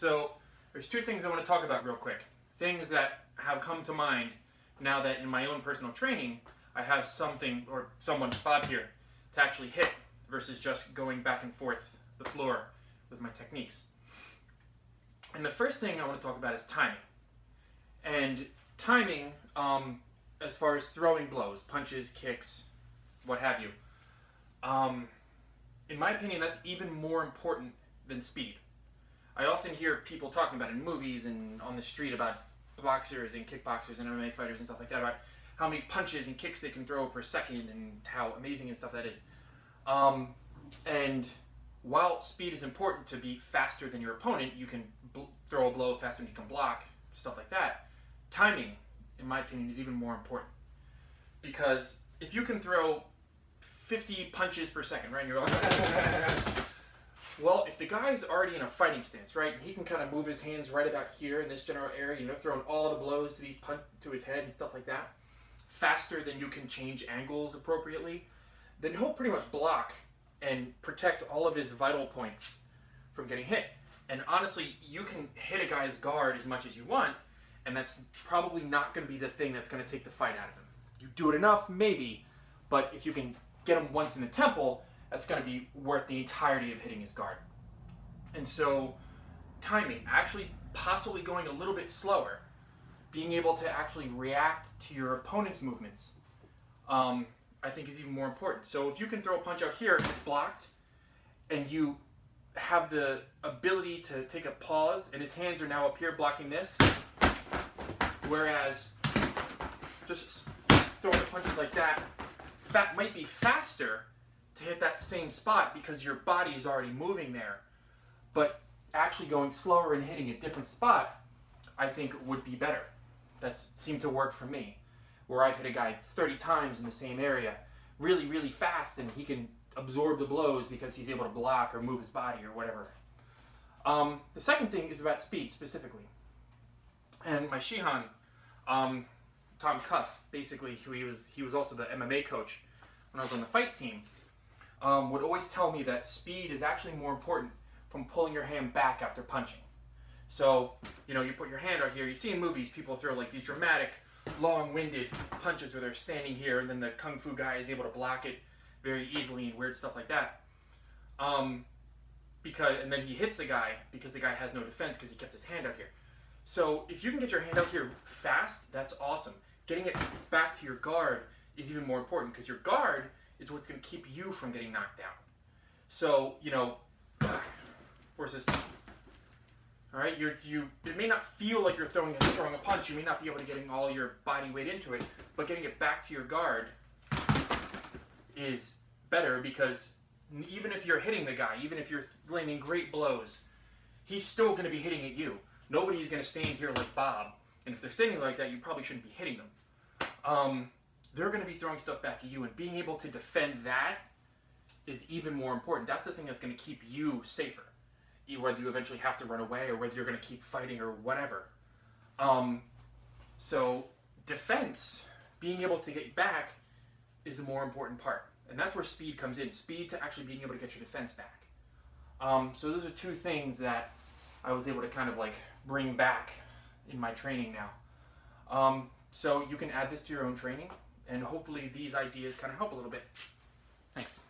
So there's two things I want to talk about real quick. Things that have come to mind now that in my own personal training, I have something or someone, Bob here, to actually hit versus just going back and forth the floor with my techniques. And the first thing I want to talk about is timing. And timing, as far as throwing blows, punches, kicks, what have you. In my opinion, that's even more important than speed. I often hear people talking about it in movies and on the street about boxers and kickboxers and MMA fighters and stuff like that, about how many punches and kicks they can throw per second and how amazing and stuff that is. And while speed is important to be faster than your opponent, you can throw a blow faster than you can block, stuff like that. Timing, in my opinion, is even more important. Because if you can throw 50 punches per second, right, and you're like, well, if the guy's already in a fighting stance, right, and he can kind of move his hands right about here in this general area, you know, throwing all the blows to his head and stuff like that, faster than you can change angles appropriately, then he'll pretty much block and protect all of his vital points from getting hit. And honestly, you can hit a guy's guard as much as you want, and that's probably not going to be the thing that's going to take the fight out of him. You do it enough, maybe, but if you can get him once in the temple, that's going to be worth the entirety of hitting his guard. And so, timing, actually possibly going a little bit slower, being able to actually react to your opponent's movements, I think is even more important. So if you can throw a punch out here and it's blocked, and you have the ability to take a pause, and his hands are now up here blocking this, whereas just throwing punches like that might be faster to hit that same spot because your body is already moving there, but actually going slower and hitting a different spot, I think would be better. That's seemed to work for me, where I've hit a guy 30 times in the same area really, really fast, and he can absorb the blows because he's able to block or move his body or whatever. The second thing is about speed specifically. And my Shihan, Tom Cuff, basically, he was also the MMA coach when I was on the fight team, would always tell me that speed is actually more important from pulling your hand back after punching. So, you know, you put your hand out here, you see in movies people throw like these dramatic, long-winded punches where they're standing here and then the kung fu guy is able to block it very easily and weird stuff like that. And then he hits the guy because the guy has no defense because he kept his hand out here. So if you can get your hand out here fast, that's awesome. Getting it back to your guard is even more important because your guard is what's going to keep you from getting knocked down. So, you know, where's this? All right, it may not feel like you're throwing a punch. You may not be able to getting all your body weight into it, but getting it back to your guard is better because even if you're hitting the guy, even if you're landing great blows, he's still going to be hitting at you. Nobody's going to stand here like Bob, and if they're standing like that, you probably shouldn't be hitting them. They're going to be throwing stuff back at you, and being able to defend that is even more important. That's the thing that's going to keep you safer, whether you eventually have to run away or whether you're going to keep fighting or whatever. So defense, being able to get back, is the more important part. And that's where speed comes in. Speed to actually being able to get your defense back. So those are two things that I was able to kind of like bring back in my training now. So you can add this to your own training, and hopefully these ideas kind of help a little bit. Thanks.